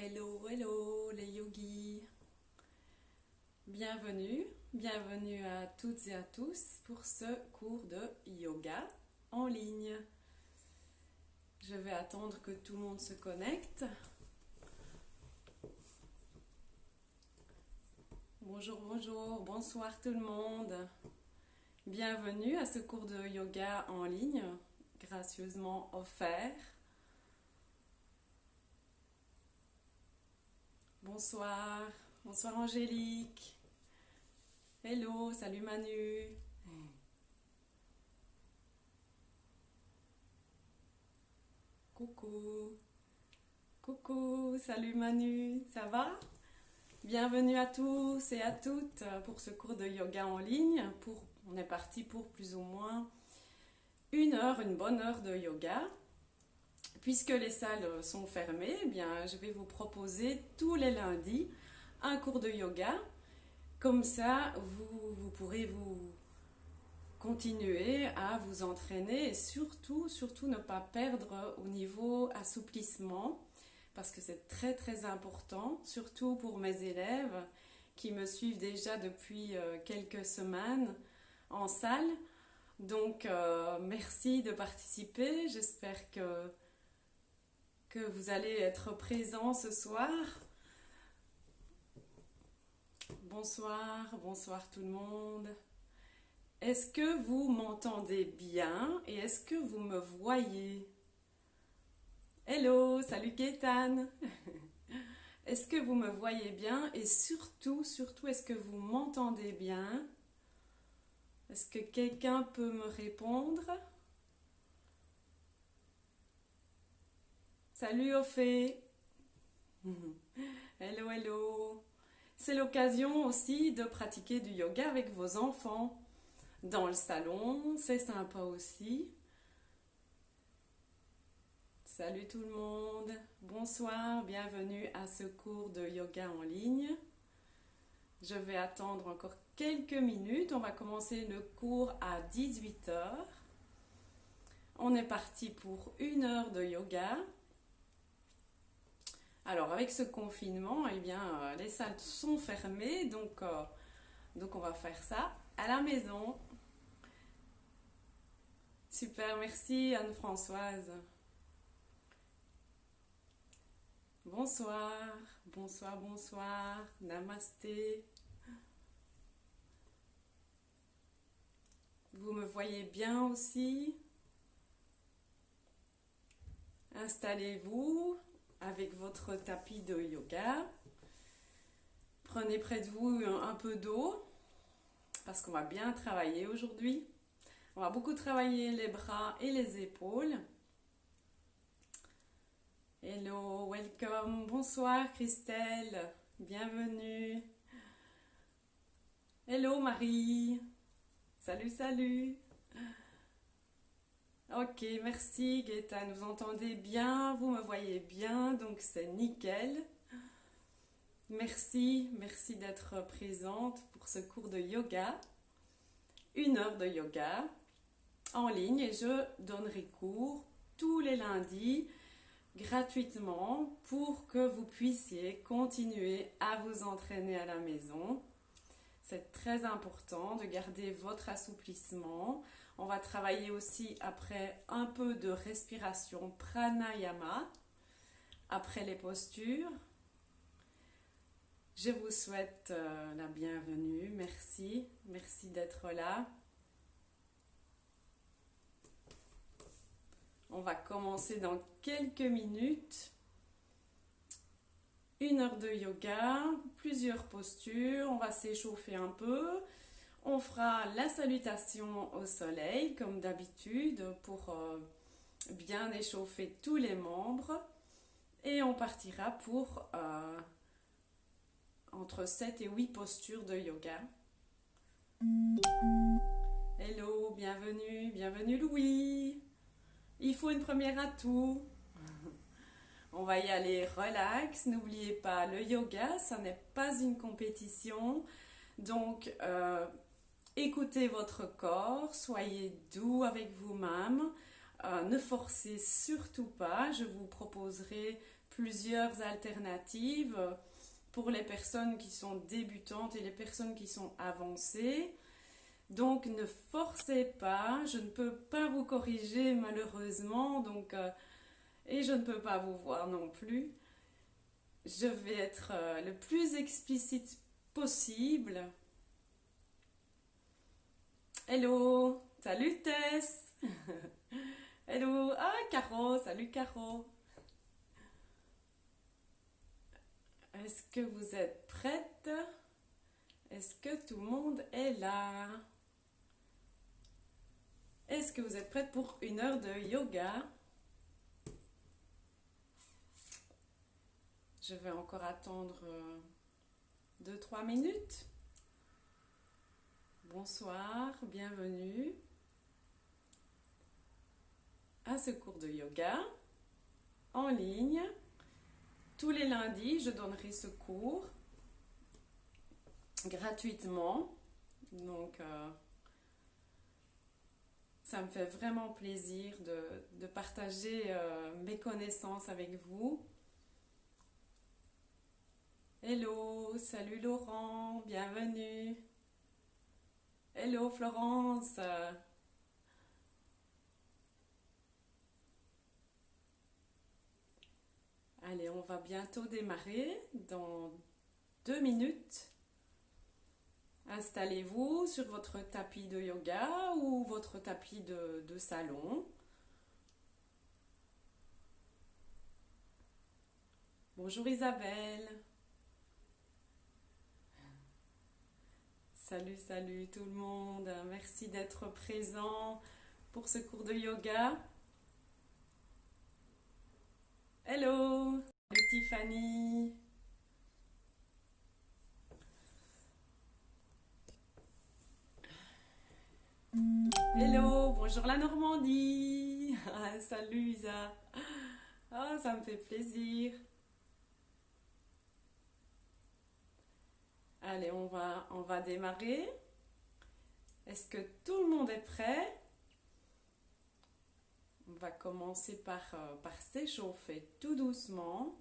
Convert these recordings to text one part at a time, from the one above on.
Hello, hello les yogis. Bienvenue, bienvenue à toutes et à tous pour ce cours de yoga en ligne. Je vais attendre que tout le monde se connecte. Bonjour, bonjour, bonsoir tout le monde. Bienvenue à ce cours de yoga en ligne, gracieusement offert. Bonsoir, bonsoir Angélique. Hello, salut Manu. Coucou. Coucou, salut Manu, ça va? Bienvenue à tous et à toutes pour ce cours de yoga en ligne. On est parti pour plus ou moins une bonne heure de yoga. Puisque les salles sont fermées, eh bien, je vais vous proposer tous les lundis un cours de yoga. Comme ça, vous pourrez vous continuer à vous entraîner et surtout ne pas perdre au niveau assouplissement parce que c'est très très important, surtout pour mes élèves qui me suivent déjà depuis quelques semaines en salle. Donc, merci de participer. J'espère que vous allez être présents ce soir. Bonsoir, bonsoir tout le monde. Est-ce que vous m'entendez bien et est-ce que vous me voyez? Hello, salut Kétan. Est-ce que vous me voyez bien et surtout, est-ce que vous m'entendez bien? Est-ce que quelqu'un peut me répondre? Salut Ophé. Hello, hello. C'est l'occasion aussi de pratiquer du yoga avec vos enfants. Dans le salon, c'est sympa aussi. Salut tout le monde. Bonsoir, bienvenue à ce cours de yoga en ligne. Je vais attendre encore quelques minutes. On va commencer le cours à 18 h. On est parti pour une heure de yoga. Alors, avec ce confinement, eh bien, les salles sont fermées, donc on va faire ça à la maison. Super, merci Anne-Françoise. Bonsoir, bonsoir, bonsoir, namasté. Vous me voyez bien aussi? Installez-vous avec votre tapis de yoga. Prenez près de vous un peu d'eau parce qu'on va bien travailler aujourd'hui. On va beaucoup travailler les bras et les épaules. Hello, welcome, bonsoir Christelle, bienvenue. Hello Marie, salut, salut. Ok, merci Gaëtan, vous entendez bien, vous me voyez bien, donc c'est nickel. Merci, merci d'être présente pour ce cours de yoga. Une heure de yoga en ligne et je donnerai cours tous les lundis gratuitement pour que vous puissiez continuer à vous entraîner à la maison. C'est très important de garder votre assouplissement. On va travailler aussi après un peu de respiration pranayama, après les postures. Je vous souhaite la bienvenue. Merci, merci d'être là. On va commencer dans quelques minutes. Une heure de yoga, plusieurs postures. On va s'échauffer un peu. On fera la salutation au soleil, comme d'habitude, pour bien échauffer tous les membres. Et on partira pour entre 7 et 8 postures de yoga. Hello, bienvenue, bienvenue Louis. Il faut une première à tout. On va y aller relax. N'oubliez pas, le yoga, ça n'est pas une compétition. Donc, écoutez votre corps, soyez doux avec vous-même. Ne forcez surtout pas. Je vous proposerai plusieurs alternatives pour les personnes qui sont débutantes et les personnes qui sont avancées. Donc ne forcez pas, je ne peux pas vous corriger malheureusement, et je ne peux pas vous voir non plus. Je vais être le plus explicite possible. Hello, salut Tess. Hello, ah Caro, salut Caro. Est-ce que vous êtes prête? Est-ce que tout le monde est là? Est-ce que vous êtes prête pour une heure de yoga? Je vais encore attendre 2-3 minutes. Bonsoir, bienvenue à ce cours de yoga en ligne. Tous les lundis, je donnerai ce cours gratuitement. Donc, ça me fait vraiment plaisir de partager mes connaissances avec vous. Hello, salut Laurent, bienvenue. Hello Florence. Allez, on va bientôt démarrer dans 2 minutes. Installez-vous sur votre tapis de yoga ou votre tapis de salon. Bonjour Isabelle. Salut, salut tout le monde. Merci d'être présent pour ce cours de yoga. Hello. Salut Tiffany. Hello, bonjour la Normandie. Salut Isa. Ah, ça me fait plaisir. Allez, on va démarrer. Est-ce que tout le monde est prêt? On va commencer par s'échauffer tout doucement.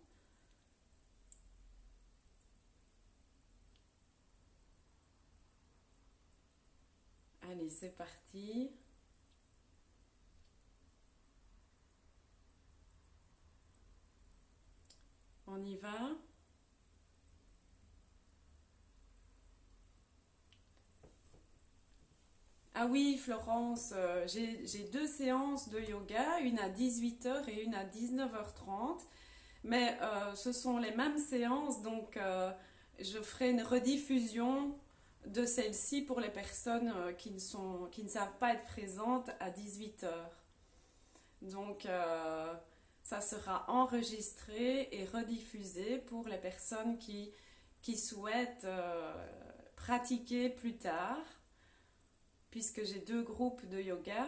Allez, c'est parti. On y va. Ah oui, Florence, j'ai 2 séances de yoga, une à 18h et une à 19h30. Mais ce sont les mêmes séances, donc je ferai une rediffusion de celle-ci pour les personnes qui ne savent pas être présentes à 18h. Donc ça sera enregistré et rediffusé pour les personnes qui souhaitent pratiquer plus tard, puisque j'ai 2 groupes de yoga.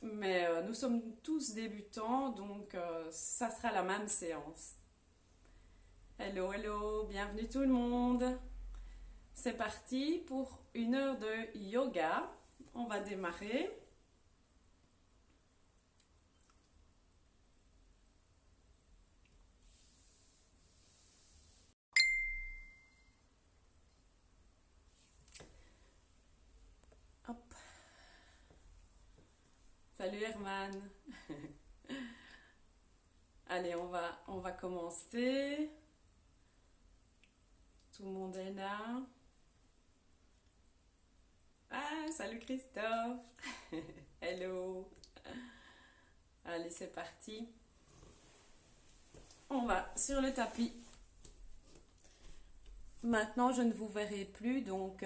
Mais nous sommes tous débutants, donc ça sera la même séance. Hello, hello, bienvenue tout le monde. C'est parti pour une heure de yoga. On va démarrer. Hop. Salut Herman. Allez, on va commencer. Tout le monde est là. Ah, salut Christophe. Hello. Allez, c'est parti. On va sur le tapis. Maintenant, je ne vous verrai plus, donc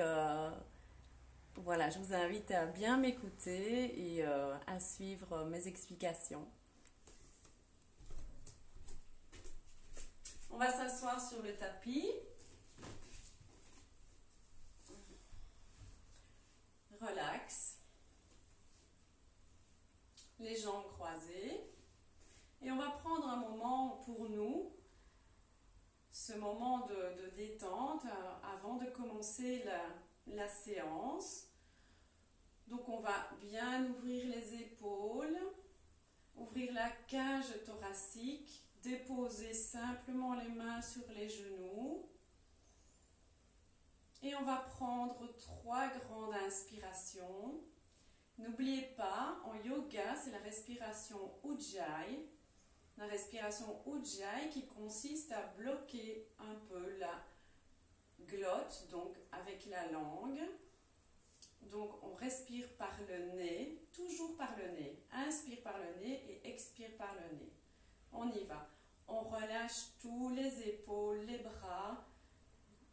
voilà, je vous invite à bien m'écouter et à suivre mes explications. On va s'asseoir sur le tapis. Relax. Les jambes croisées. Et on va prendre un moment pour nous, ce moment de détente avant de commencer la séance. Donc on va bien ouvrir les épaules, ouvrir ouvrir la cage thoracique, déposer simplement les mains sur les genoux. Et on va prendre 3 grandes inspirations. N'oubliez pas, en yoga, c'est la respiration Ujjayi. La respiration Ujjayi qui consiste à bloquer un peu la glotte, donc avec la langue. Donc on respire par le nez, toujours par le nez. Inspire par le nez et expire par le nez. On y va. On relâche tous les épaules, les bras,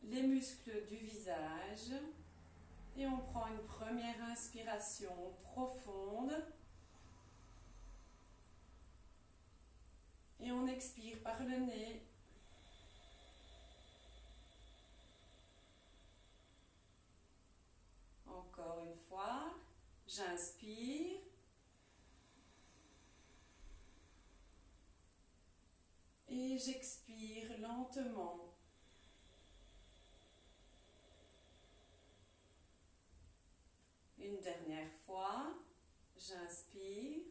les muscles du visage. Et on prend une première inspiration profonde. Et on expire par le nez. Encore une fois, j'inspire. Et j'expire lentement. Une dernière fois, j'inspire.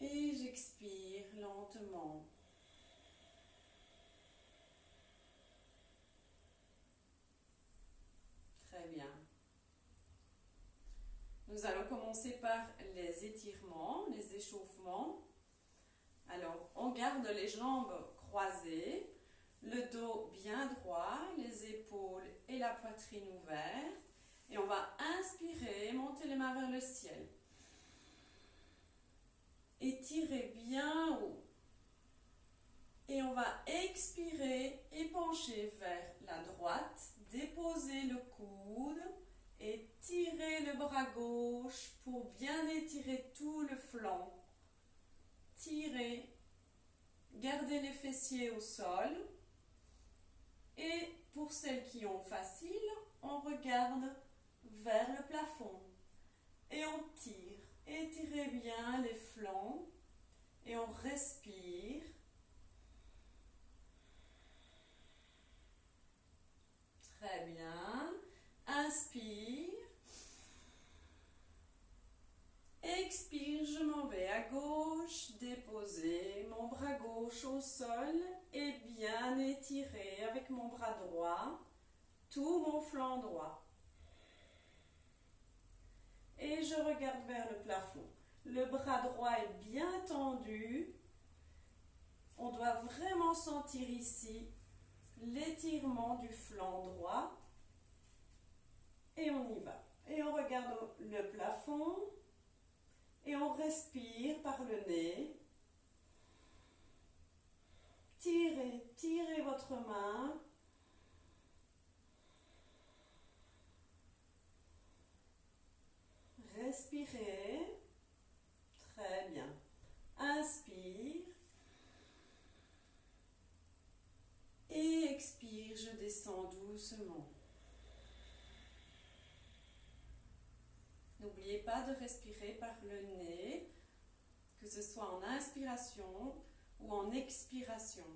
Et j'expire lentement. Très bien. Nous allons commencer par les étirements, les échauffements. Alors, on garde les jambes croisées, le dos bien droit, les épaules et la poitrine ouvertes. Et on va inspirer, monter les mains vers le ciel. Étirez bien haut. Et on va expirer et pencher vers la droite. Déposer le coude et tirer le bras gauche pour bien étirer tout le flanc. Tirez. Gardez les fessiers au sol. Et pour celles qui ont facile, on regarde vers le plafond. Et on tire. Étirez bien les flancs. Et on respire. Très bien. Inspire. Expire, je m'en vais à gauche. Déposer mon bras gauche au sol et bien étirer avec mon bras droit tout mon flanc droit. Et je regarde vers le plafond. Le bras droit est bien tendu. On doit vraiment sentir ici l'étirement du flanc droit. Et on y va. Et on regarde le plafond. Et on respire par le nez. Tirez, tirez votre main. Respirez. Très bien. Inspire. Et expire, je descends doucement. N'oubliez pas de respirer par le nez, que ce soit en inspiration ou en expiration.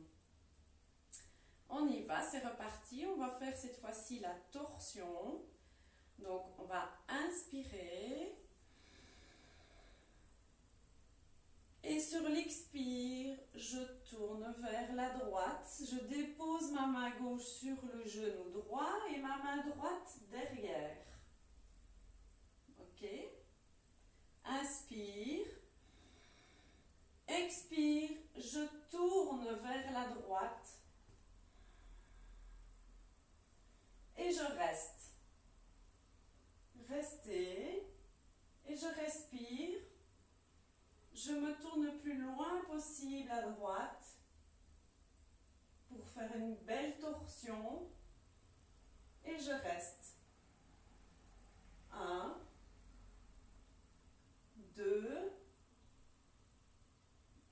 On y va, c'est reparti. On va faire cette fois-ci la torsion. Donc, on va inspirer. Et sur l'expire, je tourne vers la droite. Je dépose ma main gauche sur le genou droit et ma main droite derrière. Ok. Inspire. Expire. Je tourne vers la droite. Et je reste. Restez. Et je respire. Je me tourne le plus loin possible à droite pour faire une belle torsion. Et je reste. 1, 2,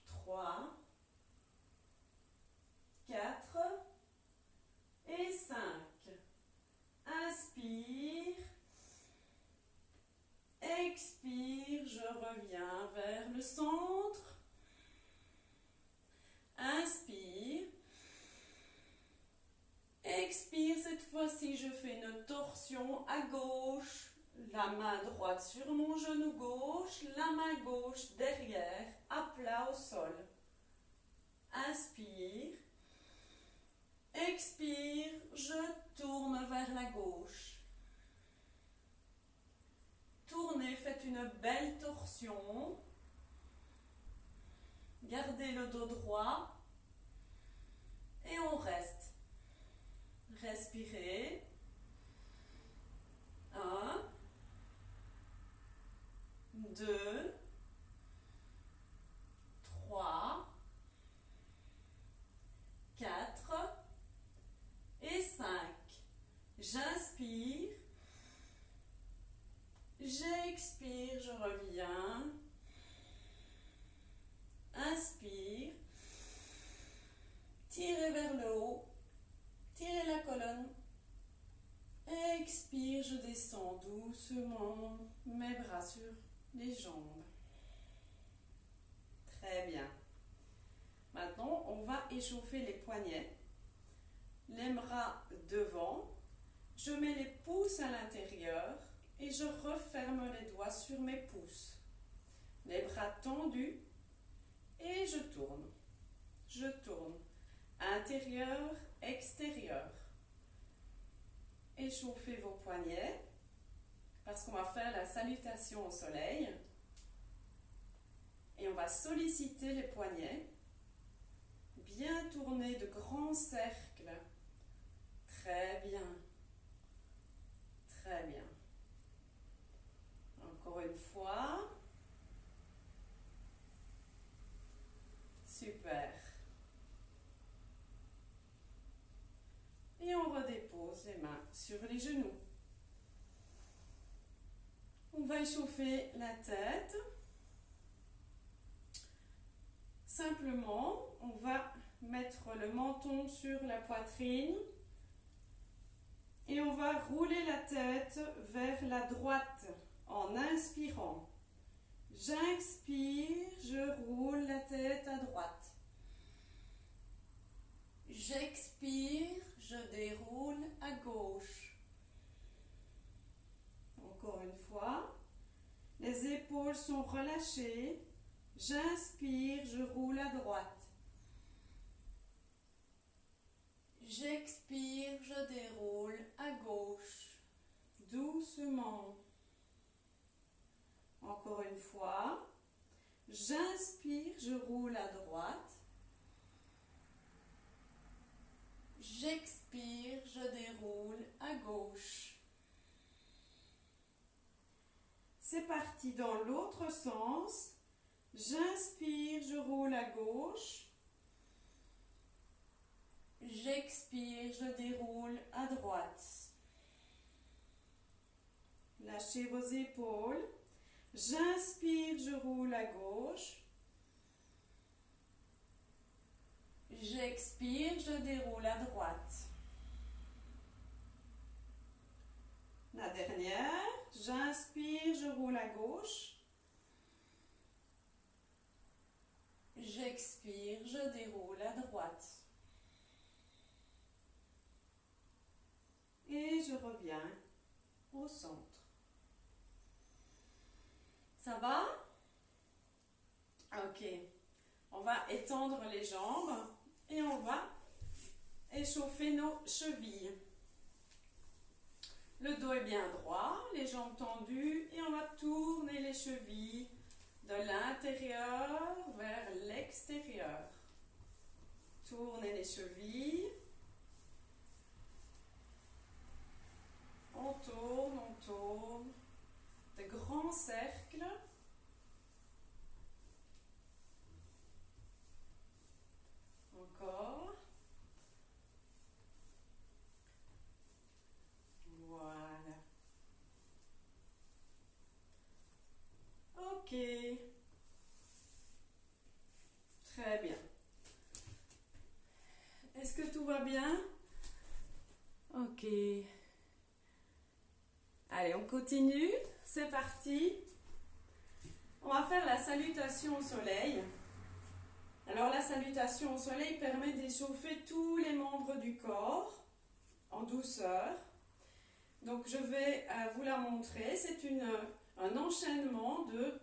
3, 4 et 5. Inspire. Expire, je reviens vers le centre. Inspire. Expire, cette fois-ci je fais une torsion à gauche La main droite sur mon genou gauche, la main gauche derrière, à plat au sol. Inspire. Expire, je tourne vers la gauche. Tournez, faites une belle torsion. Gardez le dos droit. Et on reste. Respirez. 1, 2, 3, 4 et 5. J'inspire. J'expire, je reviens. Inspire. Tirez vers le haut. Tirez la colonne. Expire, je descends doucement mes bras sur les jambes. Très bien. Maintenant, on va échauffer les poignets. Les bras devant. Je mets les pouces à l'intérieur et je referme les doigts sur mes pouces. Les bras tendus et je tourne. Je tourne. Intérieur, extérieur. Échauffez vos poignets parce qu'on va faire la salutation au soleil. Et on va solliciter les poignets. Bien tourner de grands cercles. Très bien. Très bien. Encore une fois. Super. Et on redépose les mains sur les genoux. On va échauffer la tête. Simplement, on va mettre le menton sur la poitrine et on va rouler la tête vers la droite en inspirant. J'inspire, je roule la tête à droite. J'expire, je déroule à gauche. Encore une fois, les épaules sont relâchées. J'inspire, je roule à droite. J'expire, je déroule à gauche. Doucement. Encore une fois. J'inspire, je roule à droite. J'expire, je déroule à gauche. C'est parti dans l'autre sens. J'inspire, je roule à gauche. J'expire, je déroule à droite. Lâchez vos épaules. J'inspire, je roule à gauche. J'expire, je déroule à droite. La dernière. J'inspire, je roule à gauche. J'expire, je déroule à droite. Et je reviens au centre. Ça va? Ok. On va étendre les jambes et on va échauffer nos chevilles. Le dos est bien droit, les jambes tendues et on va tourner les chevilles de l'intérieur vers l'extérieur. Tournez les chevilles. On tourne. De grands cercles. Encore. Voilà. Ok. Très bien. Est-ce que tout va bien? Ok. Allez, on continue. C'est parti. On va faire la salutation au soleil. Alors, la salutation au soleil permet d'échauffer tous les membres du corps en douceur. Donc je vais vous la montrer. C'est un enchaînement de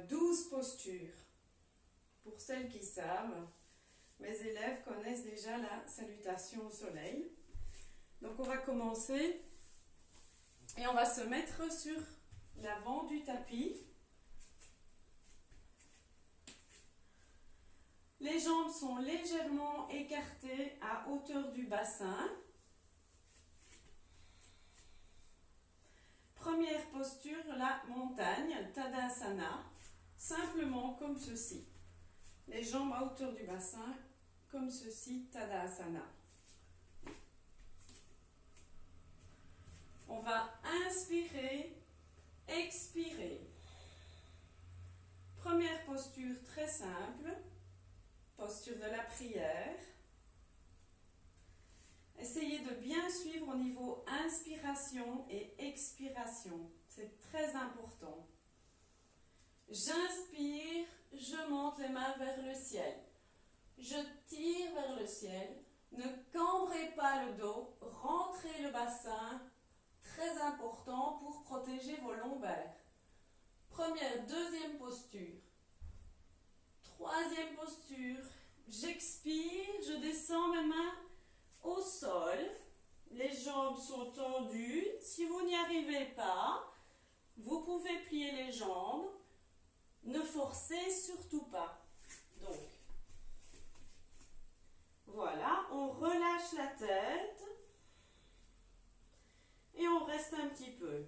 12 postures. Pour celles qui savent, mes élèves connaissent déjà la salutation au soleil. Donc on va commencer et on va se mettre sur l'avant du tapis. Les jambes sont légèrement écartées à hauteur du bassin. Première posture, la montagne, Tadasana, simplement comme ceci. Les jambes à hauteur du bassin, comme ceci, Tadasana. On va inspirer, expirer. Première posture très simple, posture de la prière. Essayez de bien suivre au niveau inspiration et expiration. C'est très important. J'inspire, je monte les mains vers le ciel. Je tire vers le ciel. Ne cambrez pas le dos. Rentrez le bassin. Très important pour protéger vos lombaires. Première, deuxième posture. Troisième posture. J'expire, je descends mes mains au sol, les jambes sont tendues. Si vous n'y arrivez pas, vous pouvez plier les jambes. Ne forcez surtout pas. Donc, voilà, on relâche la tête et on reste un petit peu.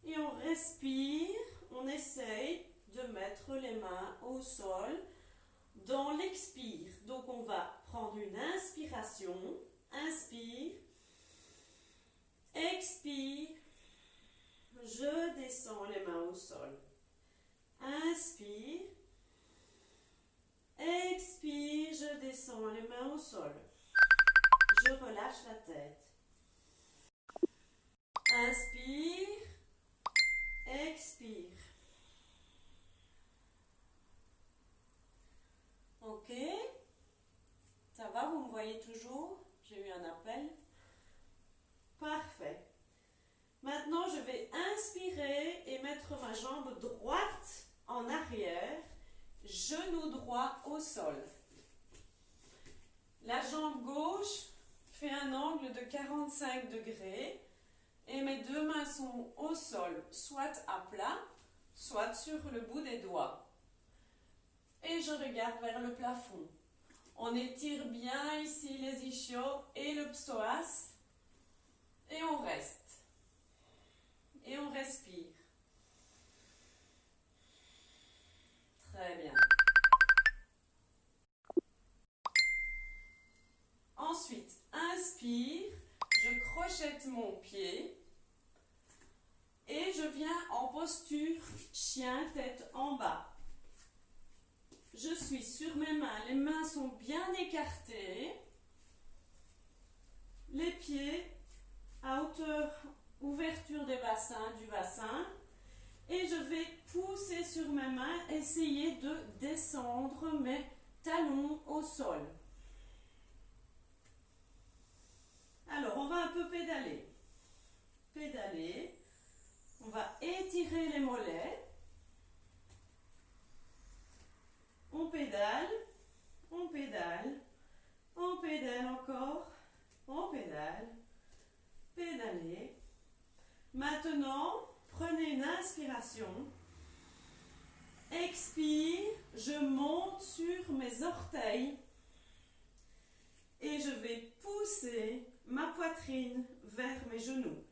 Et on respire, on essaye de mettre les mains au sol. Dans l'expire, donc on va prendre une inspiration, inspire, expire, je descends les mains au sol, inspire, expire, je descends les mains au sol, je relâche la tête, inspire, expire. Ok, ça va, vous me voyez toujours? J'ai eu un appel. Parfait. Maintenant, je vais inspirer et mettre ma jambe droite en arrière, genou droit au sol. La jambe gauche fait un angle de 45 degrés et mes deux mains sont au sol, soit à plat, soit sur le bout des doigts. Et je regarde vers le plafond. On étire bien ici les ischios et le psoas. Et on reste. Et on respire. Très bien. Ensuite, inspire. Je crochette mon pied. Et je viens en posture chien tête en bas. Je suis sur mes mains, les mains sont bien écartées, les pieds à hauteur, ouverture du bassin, et je vais pousser sur mes mains, essayer de descendre mes talons au sol. Alors, on va un peu pédaler. Pédaler, on va étirer les mollets. On pédale, on pédale, on pédale encore, on pédale, pédaler. Maintenant, prenez une inspiration, expire, je monte sur mes orteils et je vais pousser ma poitrine vers mes genoux.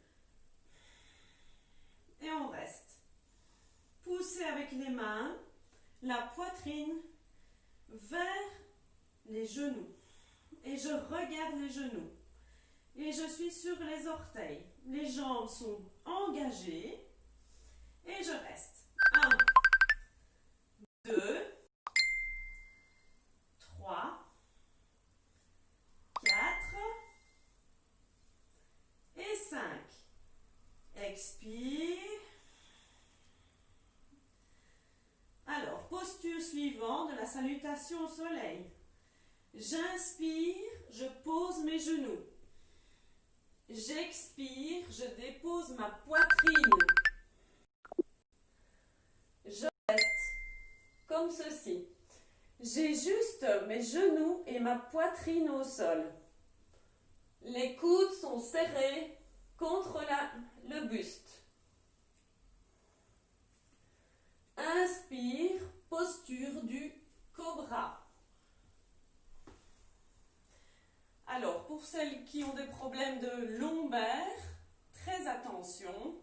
Et on reste. Poussez avec les mains la poitrine vers les genoux. Et je regarde les genoux. Et je suis sur les orteils. Les jambes sont engagées. Et je reste. 1, 2, 3, 4 et 5. Expire. Alors, posture suivante de la salutation au soleil. J'inspire, je pose mes genoux. J'expire. Expire, je dépose ma poitrine. Je reste comme ceci. J'ai juste mes genoux et ma poitrine au sol. Les coudes sont serrés contre le buste. Inspire, posture du cobra. Alors, pour celles qui ont des problèmes de lombaire, très attention,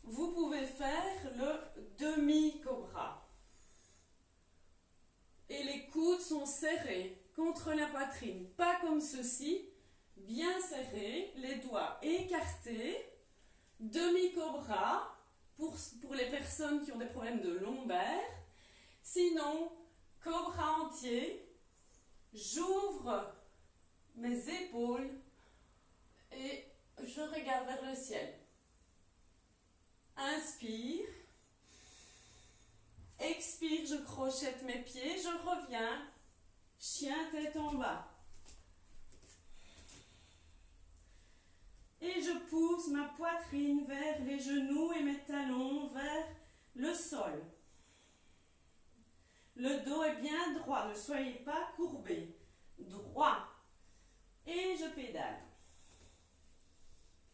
vous pouvez faire le demi-cobra. Et les coudes sont serrés contre la poitrine, pas comme ceci, bien serrés, les doigts écartés, demi-cobra pour les personnes qui ont des problèmes de lombaire. Sinon, cobra entier, j'ouvre mes épaules et je regarde vers le ciel. Inspire. Expire, je crochette mes pieds, je reviens. Chien tête en bas. Et je pousse ma poitrine vers les genoux et mes talons vers le sol. Le dos est bien droit, ne soyez pas courbés. Droit. Et je pédale.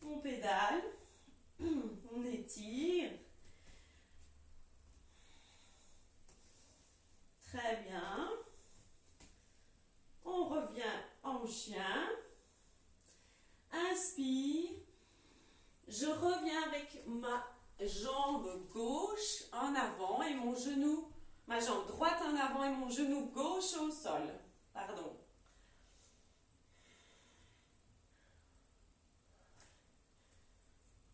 On pédale. On étire. Très bien. On revient en chien. Inspire. Je reviens avec ma jambe gauche en avant et mon genou, ma jambe droite en avant et mon genou gauche au sol. Pardon.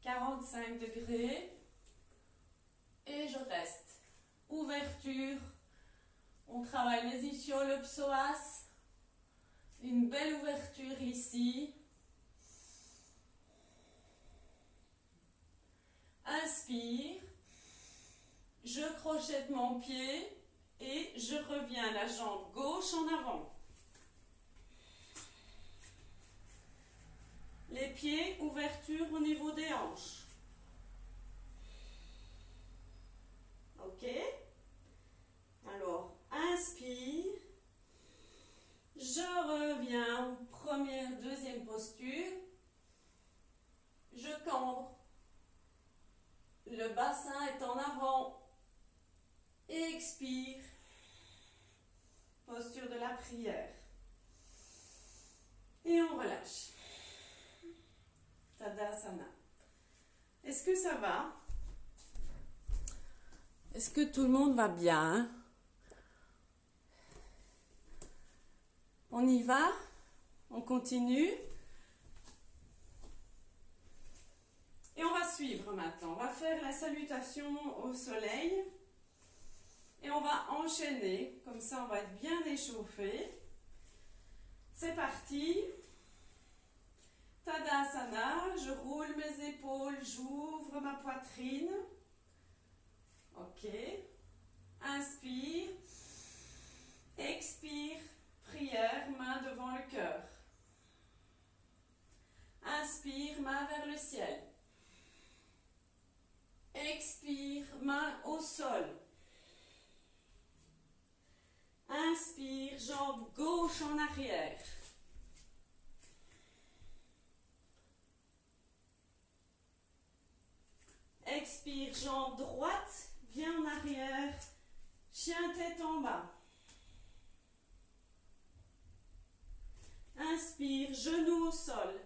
« 45 degrés. Et je reste. Ouverture. On travaille les ischios, le psoas. Une belle ouverture ici. Inspire. Je crochette mon pied et je reviens la jambe gauche en avant. Les pieds, ouverture au niveau des hanches. Ok? Alors, inspire. Je reviens, première, deuxième posture. Je cambre. Le bassin est en avant. Expire. Posture de la prière. Et on relâche. Tadasana. Est-ce que ça va? Est-ce que tout le monde va bien? On y va? On continue? Et on va suivre maintenant. On va faire la salutation au soleil. Et on va enchaîner. Comme ça, on va être bien échauffé. C'est parti. Tadasana. Je roule mes épaules. J'ouvre ma poitrine. Ok. Inspire. Expire. Prière, main devant le cœur. Inspire, main vers le ciel. Expire, main au sol. Inspire, jambe gauche en arrière. Expire, jambe droite, bien en arrière. Chien tête en bas. Inspire, genoux au sol.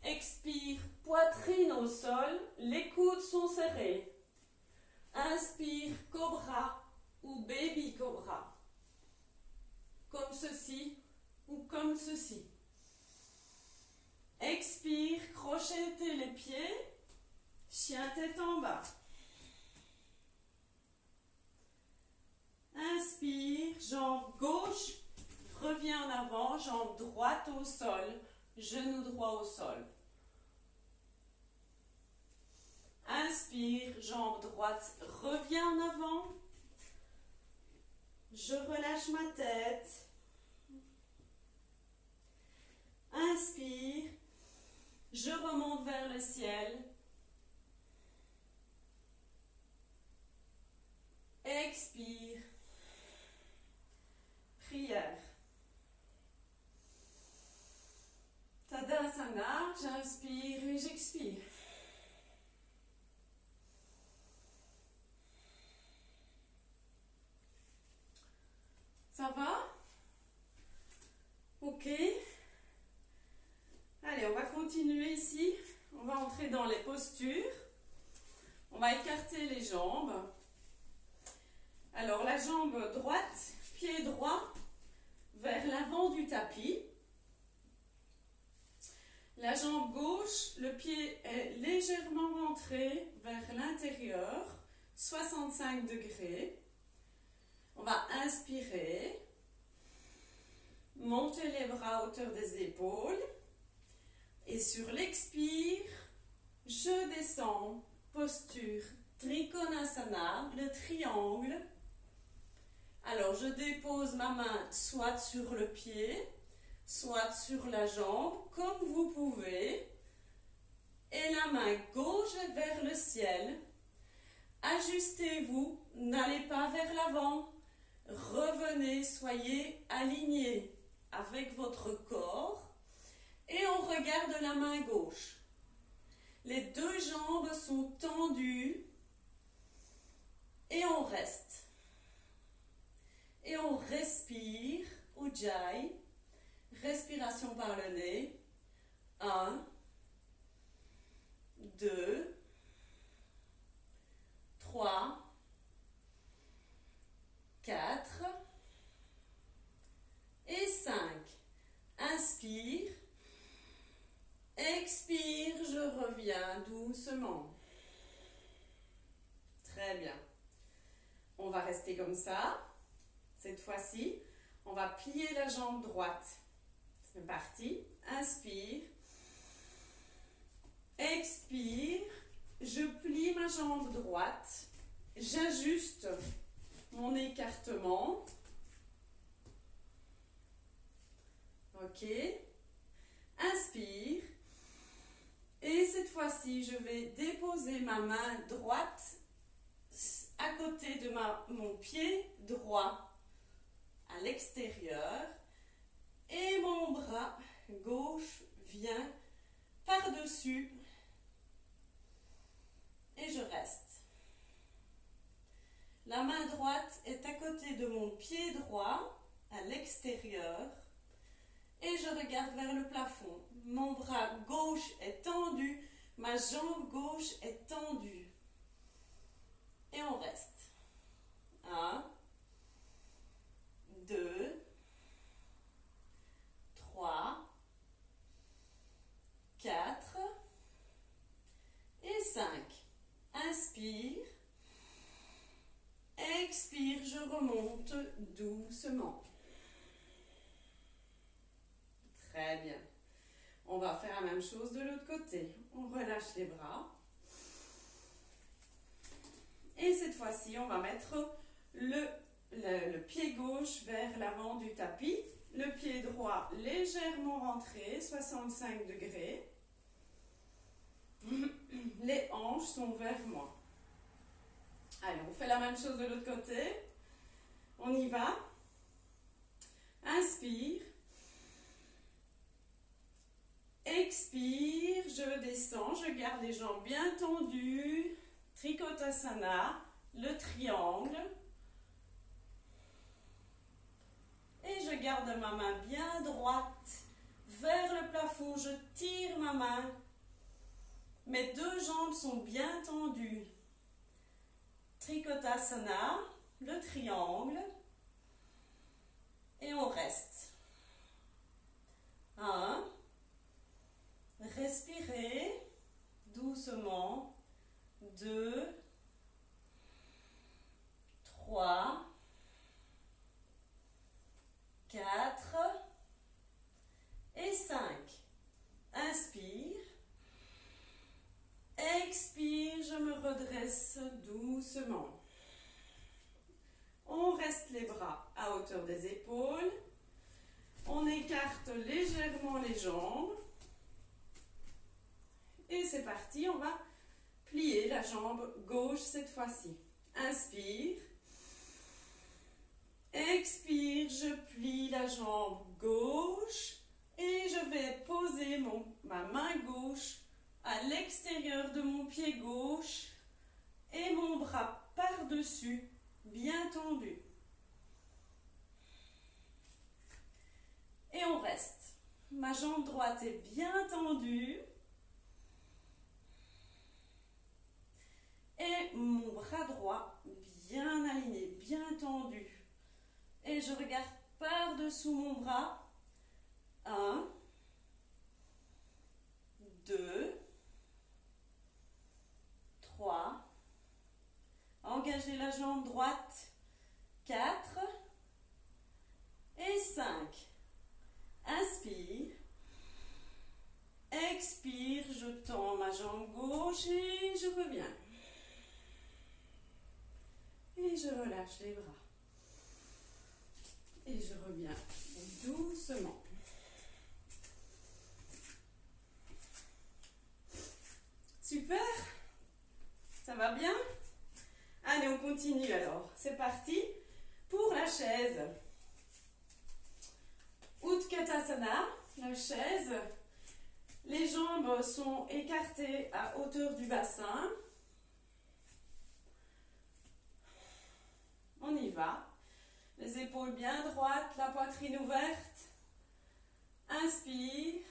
Expire, poitrine au sol. Les coudes sont serrés. Inspire, cobra ou baby cobra. Comme ceci ou comme ceci. Expire, crochettez les pieds. Chien tête en bas. Inspire, jambe gauche. Reviens en avant, jambe droite au sol, genou droit au sol. Inspire, jambe droite, reviens en avant. Je relâche ma tête. Inspire, Je remonte vers le ciel. Expire. Prière. Tadasana, j'inspire et j'expire. Ça va? Ok. Allez, on va continuer ici. On va entrer dans les postures. On va écarter les jambes. Alors, la jambe droite, pied droit vers l'avant du tapis. La jambe gauche, le pied est légèrement rentré vers l'intérieur, 65 degrés. On va inspirer, monter les bras à hauteur des épaules. Et sur l'expire, je descends, posture Trikonasana, le triangle. Alors, je dépose ma main soit sur le pied, soit sur la jambe, comme vous pouvez. Et la main gauche vers le ciel. Ajustez-vous, n'allez pas vers l'avant. Revenez, soyez alignés avec votre corps. Et on regarde la main gauche. Les deux jambes sont tendues. Et on reste. Et on respire, Ujjayi. Respiration par le nez. 1, 2, 3, 4 et 5. Inspire. Expire, je reviens doucement. Très bien. On va rester comme ça. Cette fois-ci, on va plier la jambe droite. C'est parti. Inspire. Expire. Je plie ma jambe droite. J'ajuste mon écartement. Ok. Inspire. Et cette fois-ci, je vais déposer ma main droite à côté de mon pied droit à l'extérieur. Et mon bras gauche vient par-dessus. Et je reste. La main droite est à côté de mon pied droit à l'extérieur. Et je regarde vers le plafond. Mon bras gauche est tendu, ma jambe gauche est tendue. Et on reste. 1, 2, 3, 4 et 5. Inspire. Expire, je remonte doucement. Très bien. On va faire la même chose de l'autre côté. On relâche les bras. Et cette fois-ci, on va mettre le pied gauche vers l'avant du tapis. Le pied droit légèrement rentré, 65 degrés. Les hanches sont vers moi. Allez, on fait la même chose de l'autre côté. On y va. Inspire. Expire, je descends, je garde les jambes bien tendues. Trikonasana, le triangle. Et je garde ma main bien droite vers le plafond. Je tire ma main. Mes deux jambes sont bien tendues. Trikonasana, le triangle. Et on reste. 1. Respirez doucement. 2, 3, 4 et 5. Inspire. Expire, je me redresse doucement. On reste les bras à hauteur des épaules. On écarte légèrement les jambes. c'est parti, on va plier la jambe gauche cette fois-ci. Inspire. Expire, je plie la jambe gauche et je vais poser ma main gauche à l'extérieur de mon pied gauche et mon bras par-dessus, bien tendu. Et on reste. Ma jambe droite est bien tendue. Et mon bras droit bien aligné, bien tendu. Et je regarde par-dessous mon bras. 1, 2, 3. Engagez la jambe droite. 4 et 5. Inspire. Expire, je tends ma jambe gauche et je reviens. Et je relâche les bras. Et je reviens doucement. Super. Ça va bien? Allez, on continue alors. C'est parti pour la chaise. Utkatasana, la chaise. Les jambes sont écartées à hauteur du bassin. On y va. Les épaules bien droites, la poitrine ouverte. Inspire.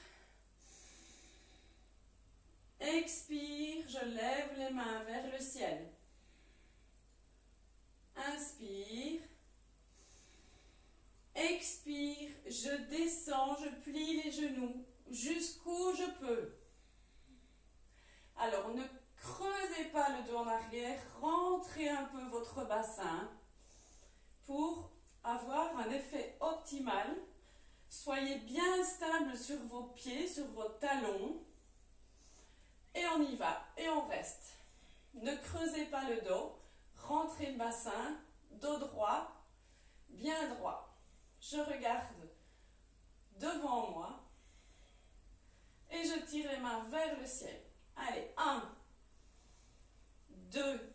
Expire, je lève les mains vers le ciel. Inspire. Expire, je descends, je plie les genoux jusqu'où je peux. Alors, ne creusez pas le dos en arrière, rentrez un peu votre bassin pour avoir un effet optimal. Soyez bien stable sur vos pieds, sur vos talons. Et on y va, et on reste. Ne creusez pas le dos, rentrez le bassin, dos droit, bien droit. Je regarde devant moi et je tire les mains vers le ciel. Allez, 1, 2,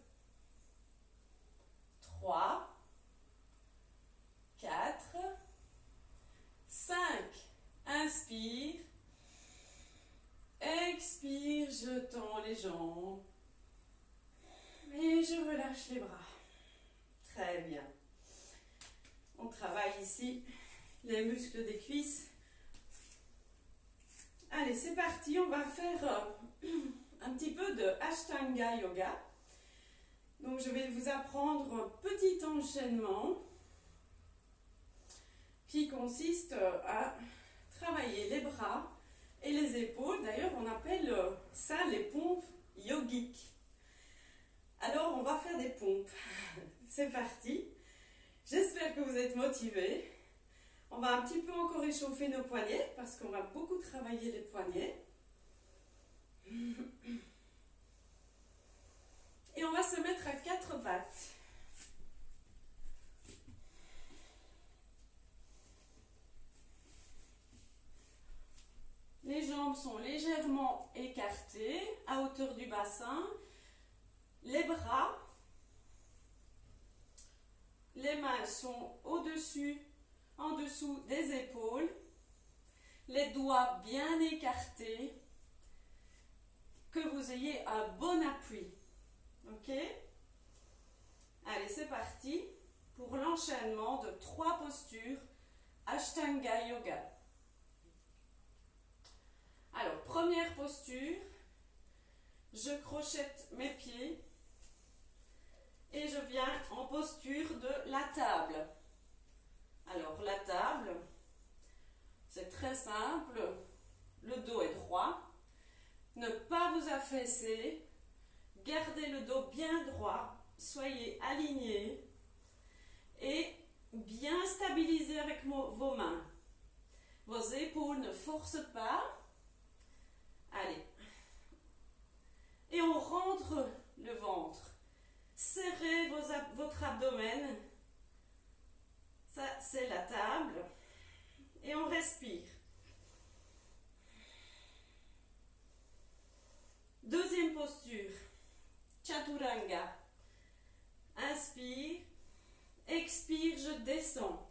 3, 4, 5. Inspire. Expire, je tends les jambes. Et je relâche les bras. Très bien. On travaille ici les muscles des cuisses. Allez, c'est parti. On va faire un petit peu de Ashtanga Yoga. Donc, je vais vous apprendre un petit enchaînement qui consiste à travailler les bras et les épaules. D'ailleurs, on appelle ça les pompes yogiques. Alors, on va faire des pompes. C'est parti. J'espère que vous êtes motivés. On va un petit peu encore échauffer nos poignets parce qu'on va beaucoup travailler les poignets. Et on va se mettre à 4 pattes. Les jambes sont légèrement écartées à hauteur du bassin. Les bras, les mains sont au-dessus, en dessous des épaules. Les doigts bien écartés. Que vous ayez un bon appui. Ok? Allez, c'est parti pour l'enchaînement de 3 postures Ashtanga Yoga. Alors, première posture, je crochette mes pieds et je viens en posture de la table. Alors, la table, c'est très simple, le dos est droit, ne pas vous affaisser, gardez le dos bien droit, soyez alignés et bien stabilisés avec vos mains. Vos épaules ne forcent pas. Allez. Et on rentre le ventre. Serrez votre abdomen. Ça, c'est la table. Et on respire. Deuxième posture, Chaturanga. Inspire, expire, je descends.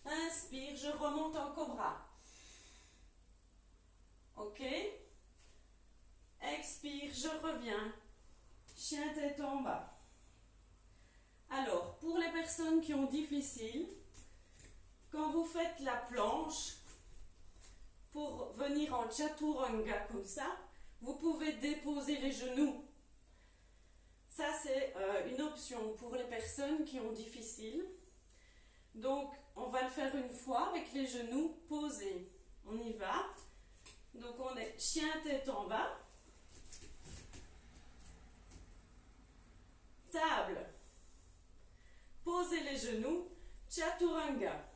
Inspire, je remonte en cobra. Ok? Expire, je reviens. Chien tête en bas. Alors, pour les personnes qui ont difficile, quand vous faites la planche, pour venir en Chaturanga comme ça, vous pouvez déposer les genoux. Ça, c'est une option pour les personnes qui ont difficile. Donc, on va le faire une fois avec les genoux posés. On y va. Donc, on est chien tête en bas. Table. Posez les genoux. Chaturanga.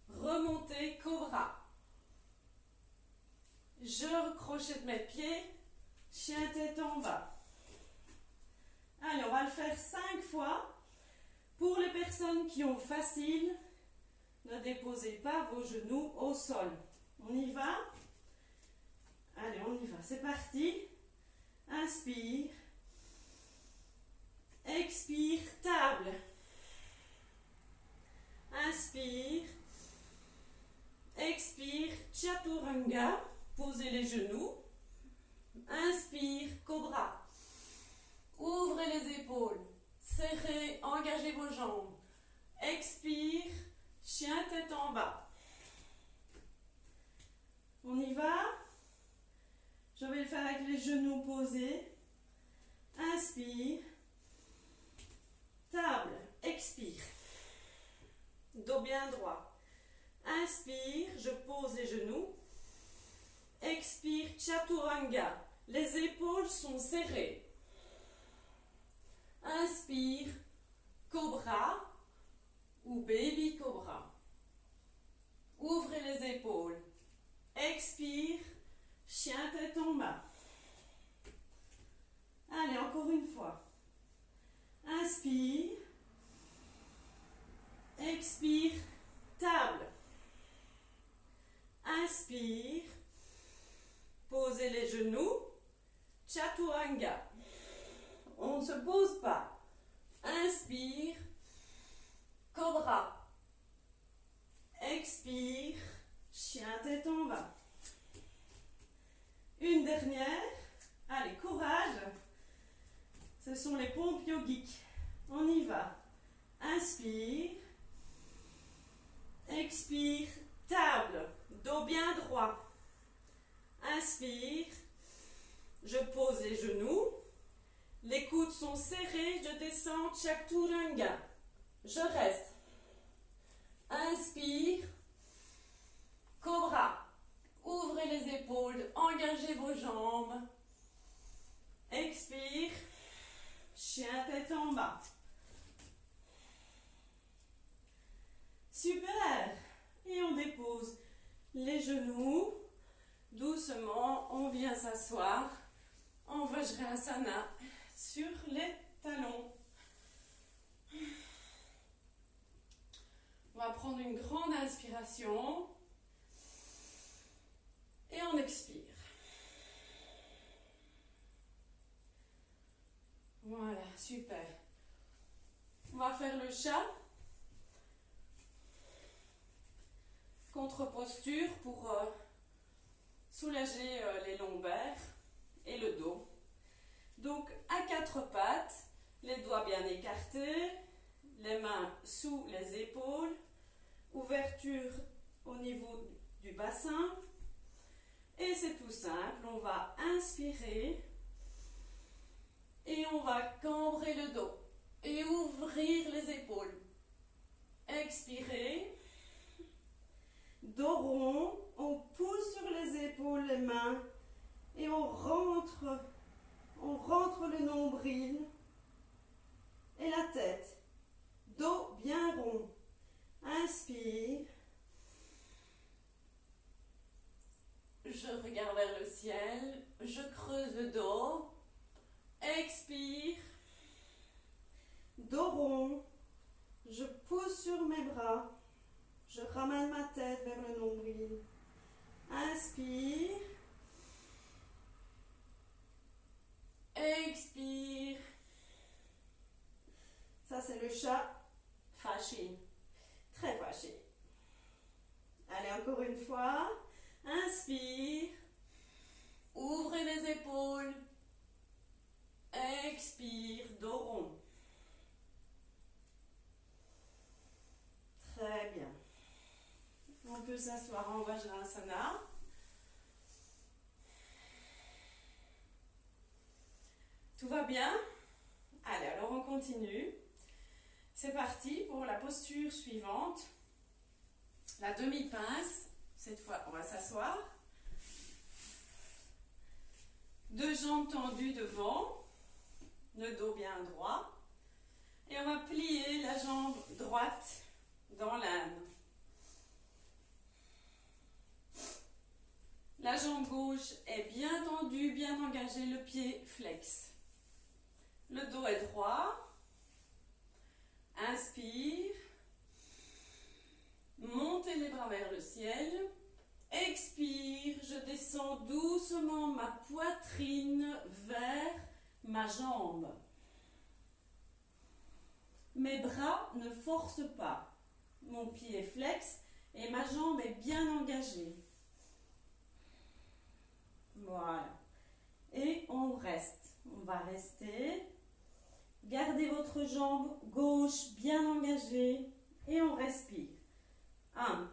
Remontez, cobra. Je crochette mes pieds. Chien tête en bas. Allez, on va le faire 5 fois. Pour les personnes qui ont facile, ne déposez pas vos genoux au sol. On y va? Allez, on y va. C'est parti. Inspire. Expire, table. Inspire. Expire, Chaturanga. Posez les genoux. Inspire, cobra. Ouvrez les épaules. Serrez, engagez vos jambes. Expire, chien tête en bas. On y va? Je vais le faire avec les genoux posés. Inspire. Table. Expire. Dos bien droit. Inspire, je pose les genoux. Expire, Chaturanga. Les épaules sont serrées. Inspire, cobra ou baby cobra. Ouvrez les épaules. Expire, chien tête en bas. Allez, encore une fois. Inspire. Expire, table. Inspire. Posez les genoux. Chaturanga. On ne se pose pas. Inspire. Cobra. Expire. Chien tête en bas. Une dernière. Allez, courage. Ce sont les pompes yogiques. On y va. Inspire. Expire. Table. Dos bien droit. Inspire. Je pose les genoux. Les coudes sont serrés. Je descends. Chaturanga. Je reste. Inspire. Cobra. Ouvrez les épaules. Engagez vos jambes. Expire. Chien tête en bas. Super. Et on dépose les genoux. Doucement, on vient s'asseoir en Vajrasana sur les talons. On va prendre une grande inspiration et on expire. Voilà, super. On va faire le chat. Contre-posture pour soulager les lombaires et le dos. Donc à quatre pattes, les doigts bien écartés, les mains sous les épaules, ouverture au niveau du bassin. Et c'est tout simple, on va inspirer et on va cambrer le dos et ouvrir les épaules. Expirer. Dos rond, on pousse sur les épaules, les mains et on rentre le nombril et la tête. Dos bien rond. Inspire. Je regarde vers le ciel. Je creuse le dos. Expire. Dos rond. Je pousse sur mes bras. Je ramène ma tête vers le nombril. Inspire. Expire. Ça, c'est le chat fâché. Très fâché. Allez, encore une fois. Inspire. Ouvrez les épaules. Expire, dos rond. Très bien. On peut s'asseoir en Vajrasana. Tout va bien? Allez, alors on continue. C'est parti pour la posture suivante. La demi-pince. Cette fois, on va s'asseoir. Deux jambes tendues devant. Le dos bien droit. Et on va plier la jambe droite dans l'âne. La jambe gauche est bien tendue, bien engagée, le pied flex. Le dos est droit. Inspire. Montez les bras vers le ciel. Expire. Je descends doucement ma poitrine vers ma jambe. Mes bras ne forcent pas. Mon pied est flex et ma jambe est bien engagée. Voilà. Et on reste. On va rester. Gardez votre jambe gauche bien engagée et on respire. 1,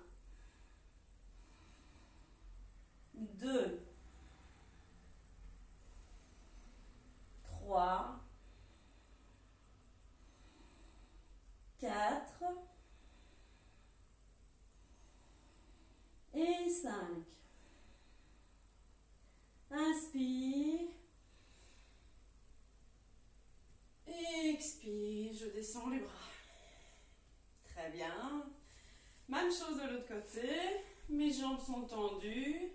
2, 3, 4 et 5. Inspire. Expire, je descends les bras. Très bien. Même chose de l'autre côté. Mes jambes sont tendues.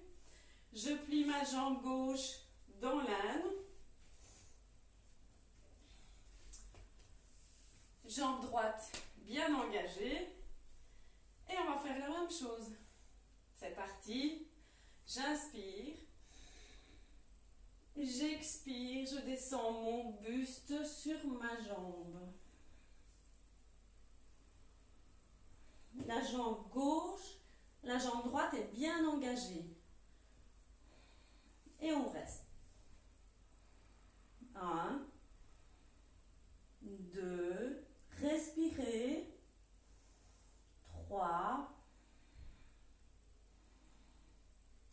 Je plie ma jambe gauche dans l'âne. Jambe droite bien engagée. Et on va faire la même chose. C'est parti. J'inspire. J'expire, je descends mon buste sur ma jambe. La jambe gauche, la jambe droite est bien engagée. Et on reste. 1, 2, respirez. 3,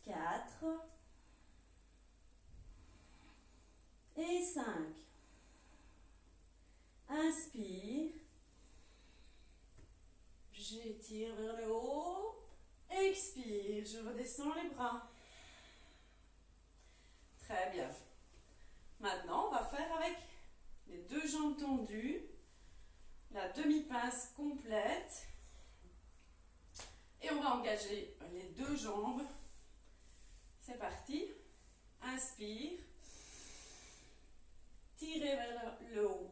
4 et 5. Inspire. J'étire vers le haut. Expire. Je redescends les bras. Très bien. Maintenant, on va faire avec les deux jambes tendues. La demi-pince complète. Et on va engager les deux jambes. C'est parti. Inspire. Tirez vers le haut.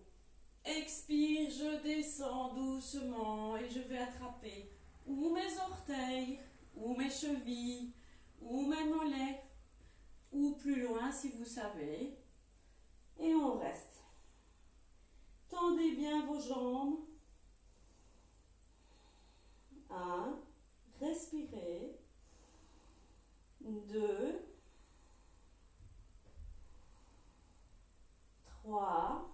Expire, je descends doucement et je vais attraper ou mes orteils, ou mes chevilles, ou mes mollets, ou plus loin si vous savez. Et on reste. Tendez bien vos jambes. 1, respirez. 2, 3,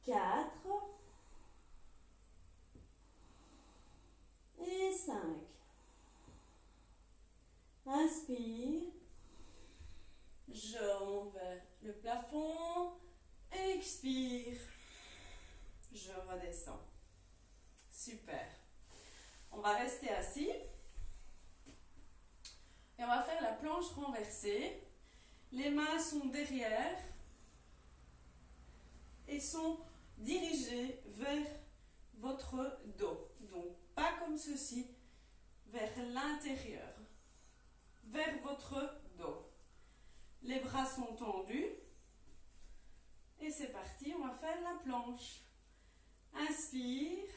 4 et 5. Inspire. Je monte vers le plafond. Expire. Je redescends. Super. On va rester assis. Et on va faire la planche renversée. Les mains sont derrière et sont dirigées vers votre dos. Donc, pas comme ceci, vers l'intérieur, vers votre dos. Les bras sont tendus. Et c'est parti, on va faire la planche. Inspire.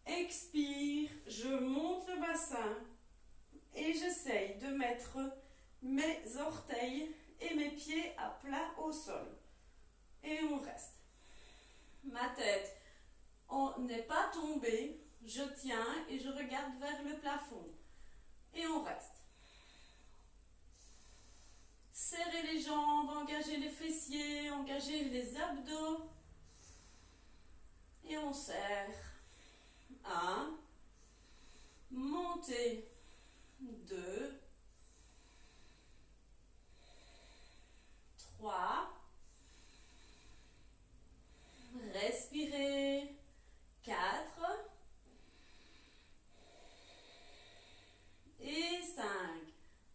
Expire. je monte le bassin et j'essaye de mettre mes orteils et mes pieds à plat au sol. Et on reste. Ma tête n'est pas tombée, je tiens et je regarde vers le plafond. Et on reste. Serrez les jambes, engagez les fessiers, engagez les abdos. Et on serre. 1. Montez. 2. 3. Respirez. 4. Et 5.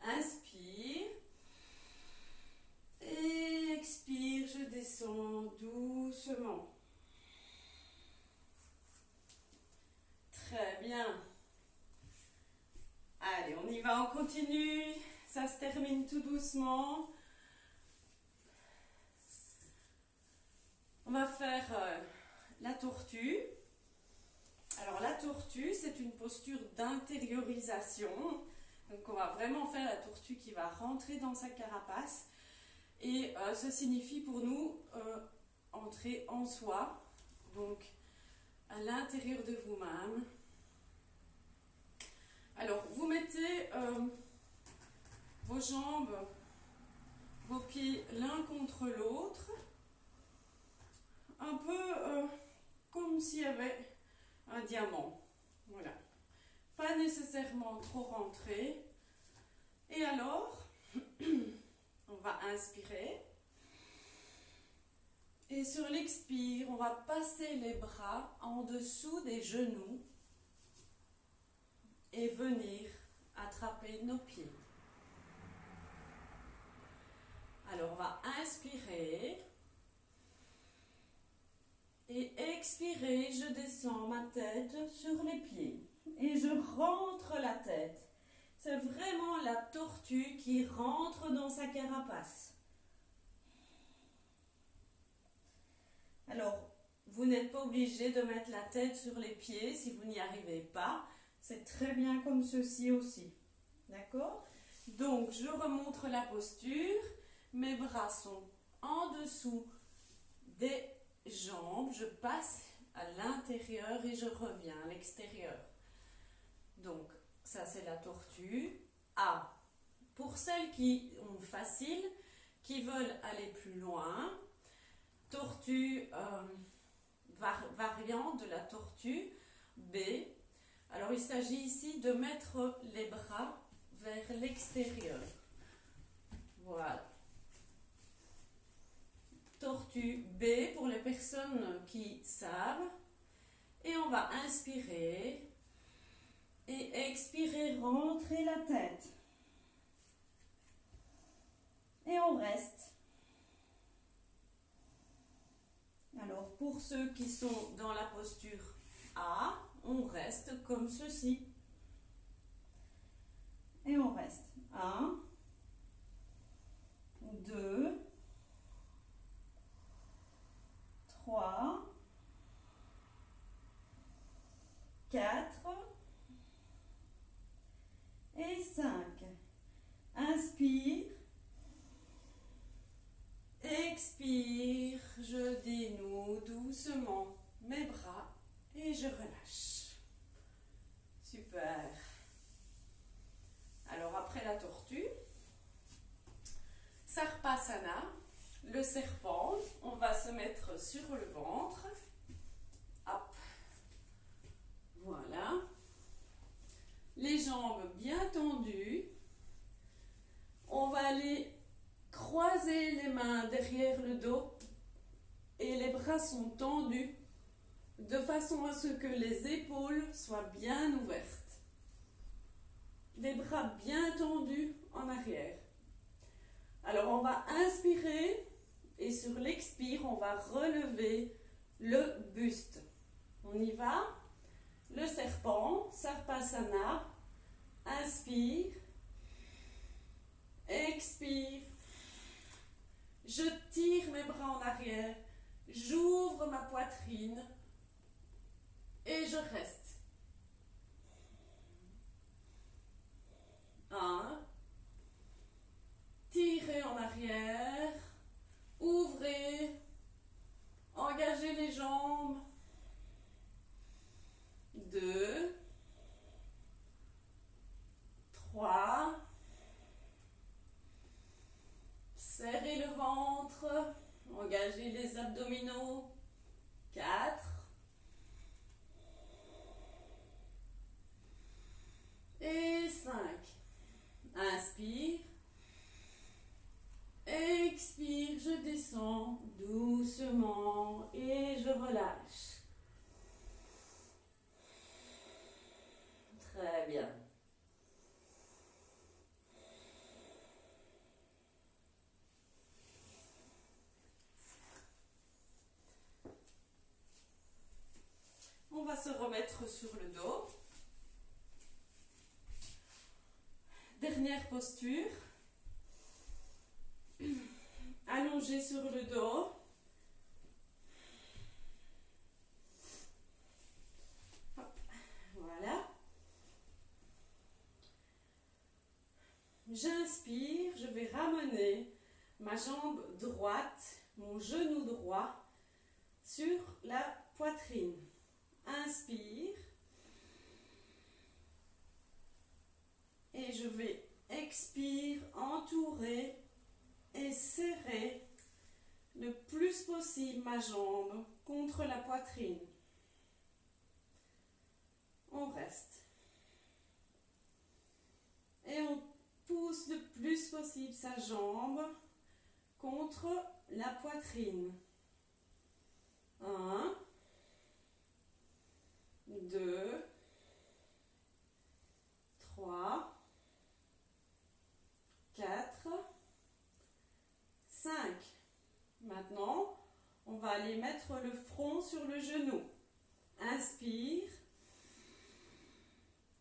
Inspire. Et expire, je descends doucement. Très bien. Allez, on y va, on continue. Ça se termine tout doucement. On va faire la tortue. Alors la tortue, c'est une posture d'intériorisation. Donc on va vraiment faire la tortue qui va rentrer dans sa carapace. Et ça signifie pour nous entrer en soi. Donc à l'intérieur de vous-même. Alors, vous mettez vos jambes, vos pieds l'un contre l'autre, un peu comme s'il y avait un diamant. Voilà. Pas nécessairement trop rentré. Et alors, on va inspirer. Et sur l'expire, on va passer les bras en dessous des genoux et venir attraper nos pieds. Alors, on va inspirer et expirer. Je descends ma tête sur les pieds et je rentre la tête. C'est vraiment la tortue qui rentre dans sa carapace. Alors, vous n'êtes pas obligé de mettre la tête sur les pieds si vous n'y arrivez pas. C'est très bien comme ceci aussi. D'accord? Donc, je remontre la posture. Mes bras sont en dessous des jambes. Je passe à l'intérieur et je reviens à l'extérieur. Donc, ça c'est la tortue. A. Pour celles qui ont facile, qui veulent aller plus loin, tortue, variante de la tortue. B. Alors, il s'agit ici de mettre les bras vers l'extérieur. Voilà. Tortue B pour les personnes qui savent. Et on va inspirer et expirer, rentrer la tête. Et on reste. Alors, pour ceux qui sont dans la posture A, on reste comme ceci. Et on reste. 1, 2, 3, 4 et 5. Inspire. Expire. Je dénoue doucement mes bras et je relâche. Super. Alors après la tortue, Sarpasana, le serpent, on va se mettre sur le ventre. Hop. Voilà. Les jambes bien tendues. On va aller croiser les mains derrière le dos et les bras sont tendus de façon à ce que les épaules soient bien ouvertes. Les bras bien tendus en arrière. Alors on va inspirer et sur l'expire, on va relever le buste. On y va. Le serpent, Sarpasana. Inspire. Expire. Je tire mes bras en arrière. J'ouvre ma poitrine. Et je reste. 4. Engagez les abdominaux. 4. Et 5. Inspire. Expire, je descends doucement et je relâche. Très bien. On va se remettre sur le dos. Dernière posture. Allongé sur le dos. Hop, voilà. J'inspire, je vais ramener ma jambe droite, mon genou droit sur la poitrine. Inspire. Et je vais expire, entourer et serrer le plus possible ma jambe contre la poitrine. On reste. Et on pousse le plus possible sa jambe contre la poitrine. 1, 2, 3, 4, 5. Maintenant, on va aller mettre le front sur le genou. Inspire.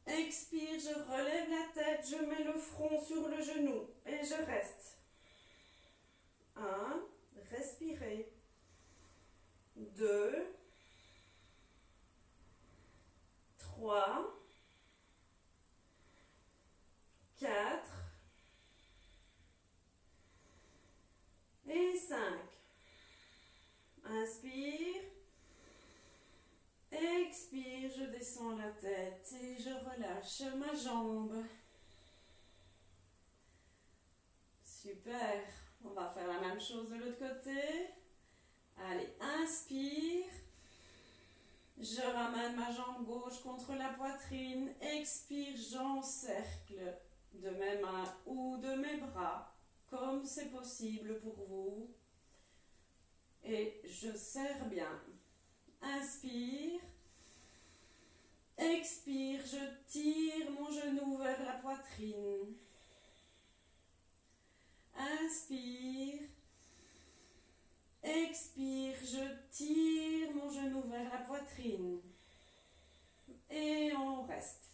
Expire, je relève la tête, je mets le front sur le genou et je reste. 1, respirez. 2, 3, 4 et 5. Inspire. Expire, je descends la tête et je relâche ma jambe. Super. On va faire la même chose de l'autre côté. Allez, inspire. Je ramène ma jambe gauche contre la poitrine. Expire, j'encercle de mes mains ou de mes bras, comme c'est possible pour vous. Et je serre bien. Inspire. Expire, je tire mon genou vers la poitrine. Inspire. Expire, je tire mon genou vers la poitrine. Et on reste.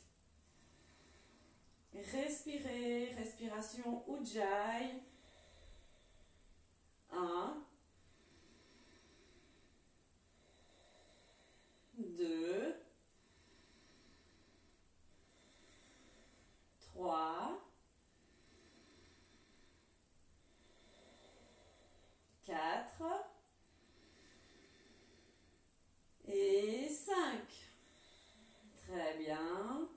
Respirez, respiration Ujjayi. 1, 2, 3, 4 et 5. Très bien.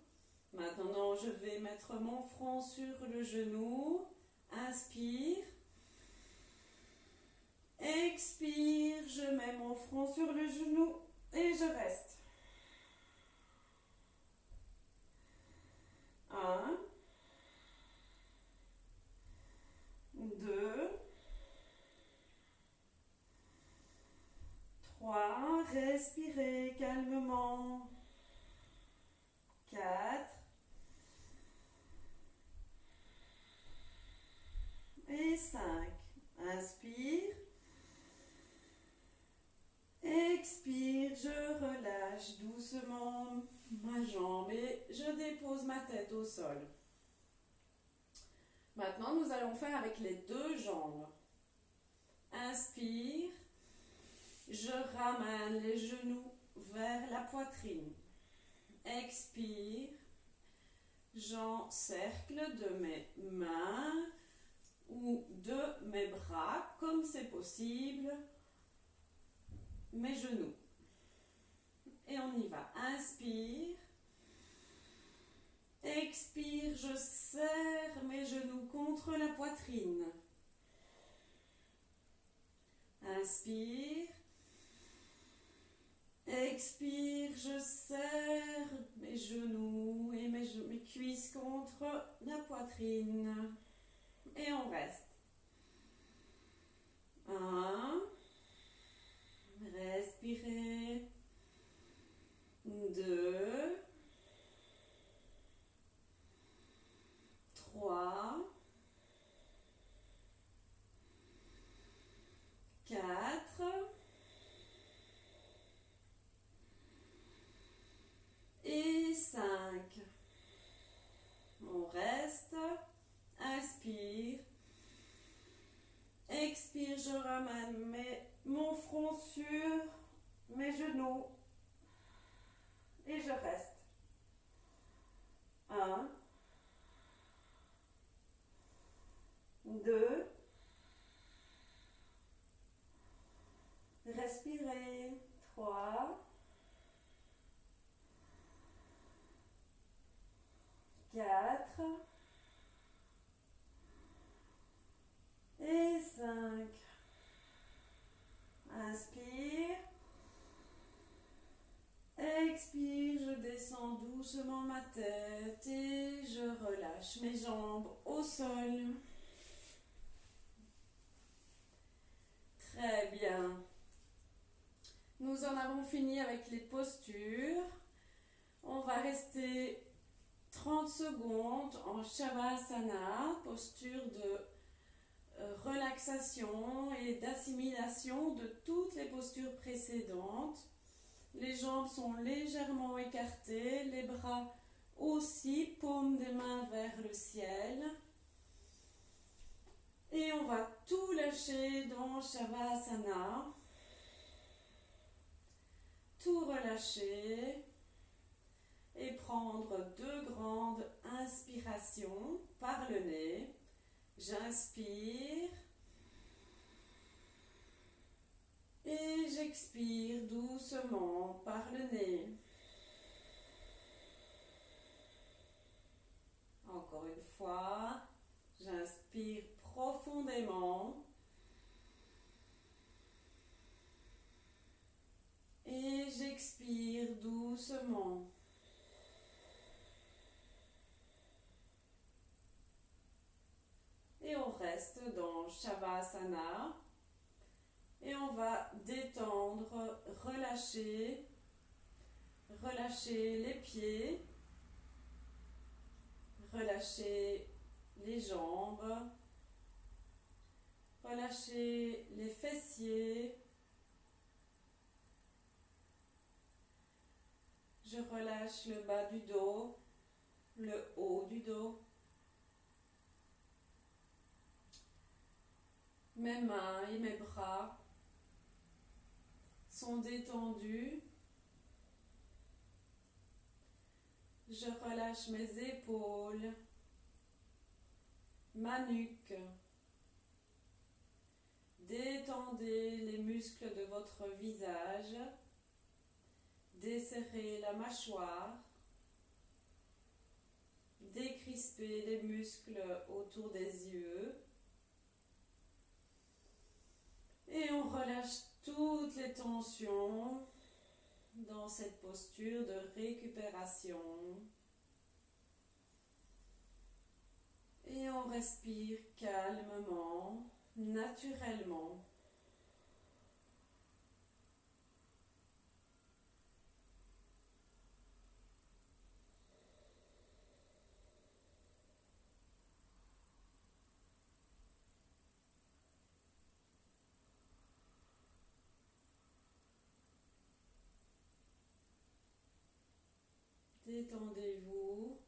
Maintenant, je vais mettre mon front sur le genou. Inspire. Expire, je mets mon front sur le genou et je reste. 1, 2, 3, respirez calmement. 4 et 5. Inspire. Expire, je relâche doucement ma jambe et je dépose ma tête au sol. Maintenant, nous allons faire avec les deux jambes. Inspire, je ramène les genoux vers la poitrine. Expire, j'encercle de mes mains ou de mes bras, comme c'est possible, mes genoux. Et on y va. Inspire. Expire, je serre mes genoux contre la poitrine. Inspire. Expire, je serre mes genoux et mes cuisses contre la poitrine. Et on reste. 1. Respirez. 2. 3. 4. Et 5. On reste. Inspire. Expire, je ramène mon front sur mes genoux. Et je reste. 1. 2. Respirez. 3. 4. Et 5. Inspire. Expire, je descends doucement ma tête et je relâche mes jambes au sol. Très bien. Nous en avons fini avec les postures. On va rester 30 secondes en Shavasana, posture de relaxation et d'assimilation de toutes les postures précédentes. Les jambes sont légèrement écartées, les bras aussi, paumes des mains vers le ciel. Et on va tout lâcher dans Shavasana. Tout relâcher. Et prendre 2 grandes inspirations par le nez. J'inspire. Et j'expire doucement par le nez. Encore une fois, j'inspire profondément. Et j'expire doucement. Et on reste dans Shavasana. Et on va détendre, relâcher les pieds, relâcher les jambes, relâcher les fessiers. Je relâche le bas du dos, le haut du dos. Mes mains et mes bras sont détendus. Je relâche mes épaules, ma nuque. Détendez les muscles de votre visage. Desserrez la mâchoire. Décrispez les muscles autour des yeux. Et on relâche toutes les tensions dans cette posture de récupération. Et on respire calmement, naturellement. Détendez-vous.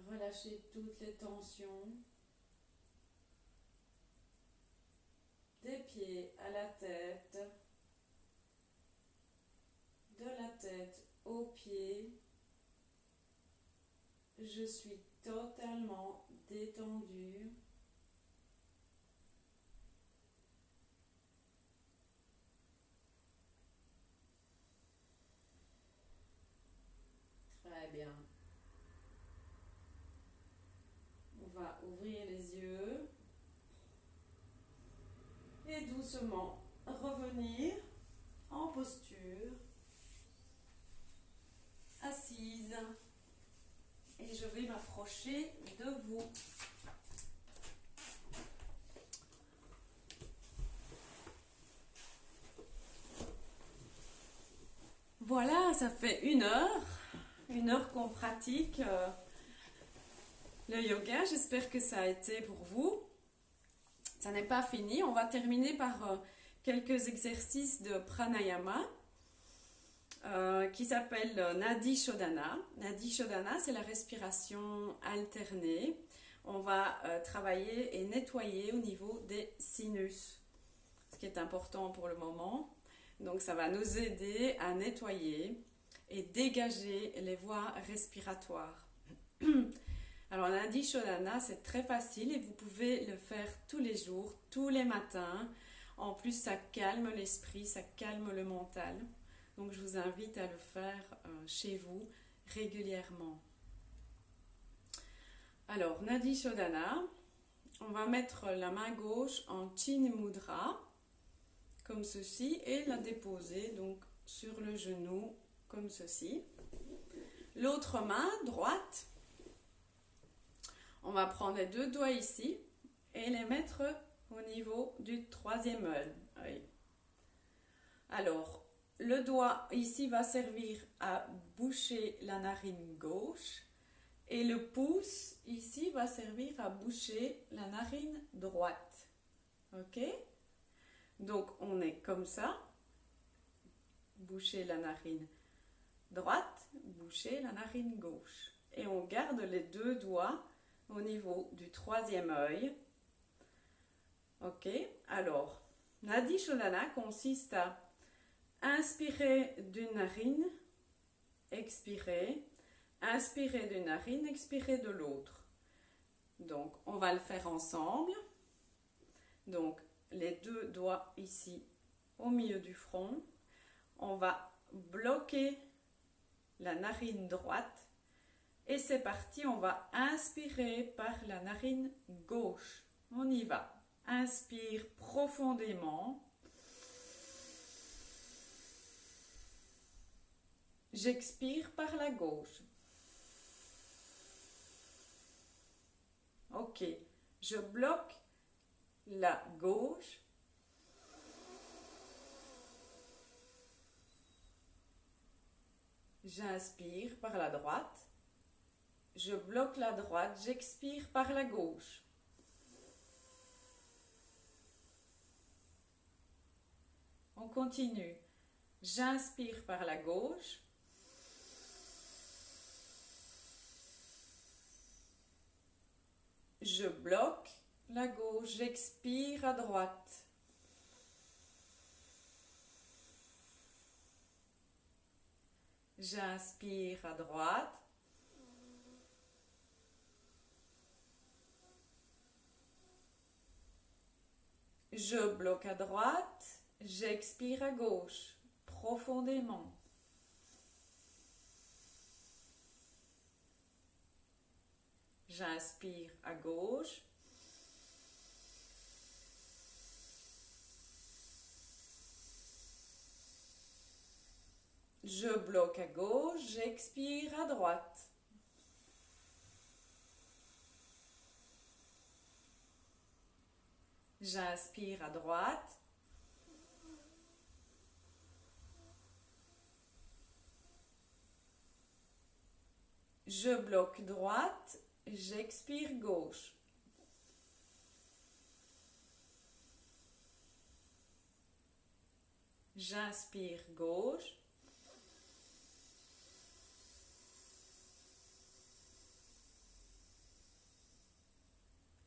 Relâchez toutes les tensions. Des pieds à la tête. De la tête aux pieds. Je suis totalement détendue. Très bien. On va ouvrir les yeux. doucement revenir en posture, assise. Et je vais m'approcher de vous. Voilà, ça fait une heure qu'on pratique le yoga. J'espère que ça a été pour vous. Ça n'est pas fini. On va terminer par quelques exercices de pranayama qui s'appellent Nadi Shodhana. Nadi Shodhana, c'est la respiration alternée. On va travailler et nettoyer au niveau des sinus, ce qui est important pour le moment. Donc ça va nous aider à nettoyer et dégager les voies respiratoires. Alors Nadi Shodhana, c'est très facile et vous pouvez le faire tous les jours, tous les matins. En plus, ça calme l'esprit, ça calme le mental. Donc je vous invite à le faire chez vous régulièrement. Alors Nadi Shodhana, on va mettre la main gauche en Chin Mudra, comme ceci, et la déposer donc sur le genou comme ceci. L'autre main droite, on va prendre les deux doigts ici et les mettre au niveau du troisième œil. Alors, le doigt ici va servir à boucher la narine gauche et le pouce ici va servir à boucher la narine droite. Ok? Donc, on est comme ça, boucher la narine droite, boucher la narine gauche. Et on garde les deux doigts au niveau du troisième œil. Ok, alors, Nadi Shodhana consiste à inspirer d'une narine, expirer, inspirer d'une narine, expirer de l'autre. Donc, on va le faire ensemble. Donc, les deux doigts ici au milieu du front. On va bloquer la narine droite. Et c'est parti, on va inspirer par la narine gauche. On y va. Inspire profondément. J'expire par la gauche. Ok, je bloque la gauche. J'inspire par la droite. Je bloque la droite, j'expire par la gauche. On continue. J'inspire par la gauche. Je bloque la gauche, j'expire à droite. J'inspire à droite. Je bloque à droite, j'expire à gauche, profondément. J'inspire à gauche. Je bloque à gauche, j'expire à droite. J'inspire à droite. Je bloque droite, j'expire gauche. J'inspire gauche.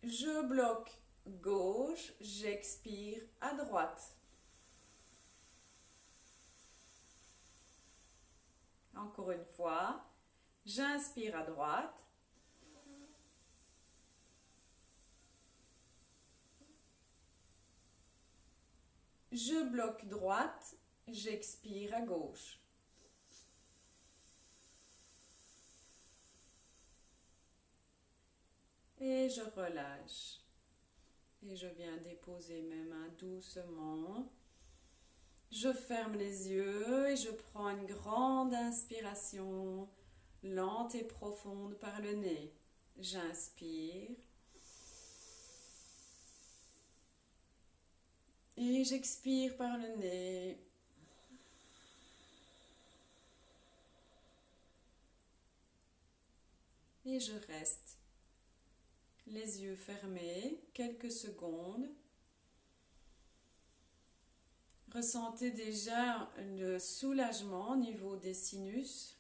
Je bloque gauche, j'expire à droite. Encore une fois, j'inspire à droite. Je bloque droite, j'expire à gauche. Et je relâche. Et je viens déposer mes mains doucement. Je ferme les yeux et je prends une grande inspiration, lente et profonde par le nez. J'inspire. Et j'expire par le nez. Et je reste les yeux fermés quelques secondes. Ressentez déjà le soulagement au niveau des sinus.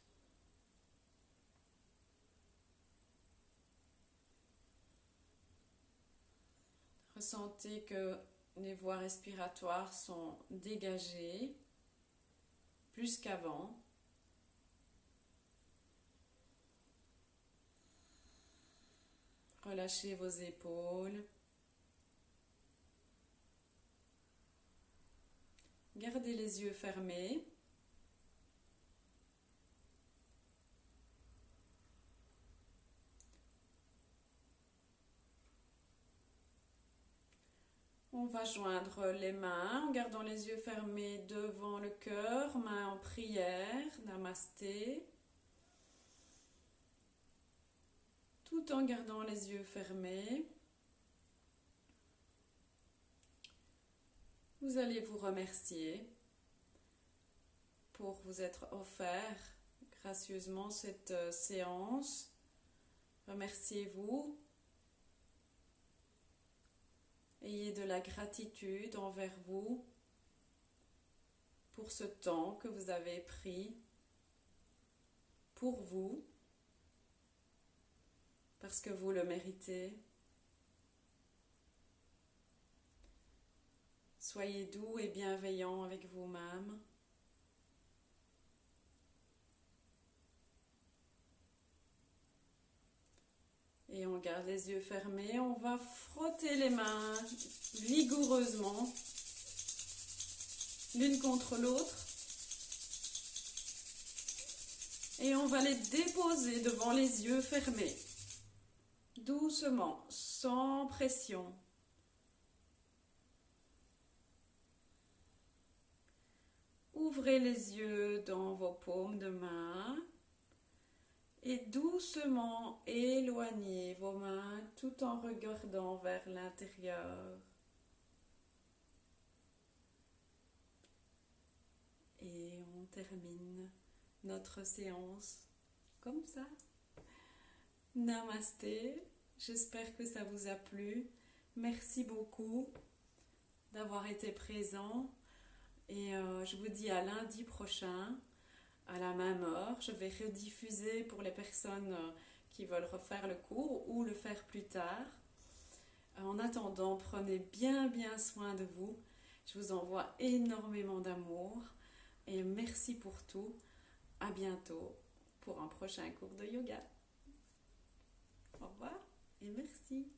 Ressentez que les voies respiratoires sont dégagées plus qu'avant. Relâchez vos épaules. Gardez les yeux fermés. On va joindre les mains en gardant les yeux fermés devant le cœur, mains en prière, namasté. Tout en gardant les yeux fermés. Vous allez vous remercier pour vous être offert gracieusement cette séance. Remerciez-vous. Ayez de la gratitude envers vous pour ce temps que vous avez pris pour vous, parce que vous le méritez. Soyez doux et bienveillant avec vous-même. Et on garde les yeux fermés. On va frotter les mains vigoureusement, l'une contre l'autre. Et on va les déposer devant les yeux fermés. Doucement, sans pression. Ouvrez les yeux dans vos paumes de main et doucement éloignez vos mains tout en regardant vers l'intérieur. Et on termine notre séance comme ça. Namasté, j'espère que ça vous a plu. Merci beaucoup d'avoir été présent. Et je vous dis à lundi prochain, à la même heure. Je vais rediffuser pour les personnes qui veulent refaire le cours ou le faire plus tard. En attendant, prenez bien soin de vous. Je vous envoie énormément d'amour et merci pour tout. À bientôt pour un prochain cours de yoga. Au revoir et merci.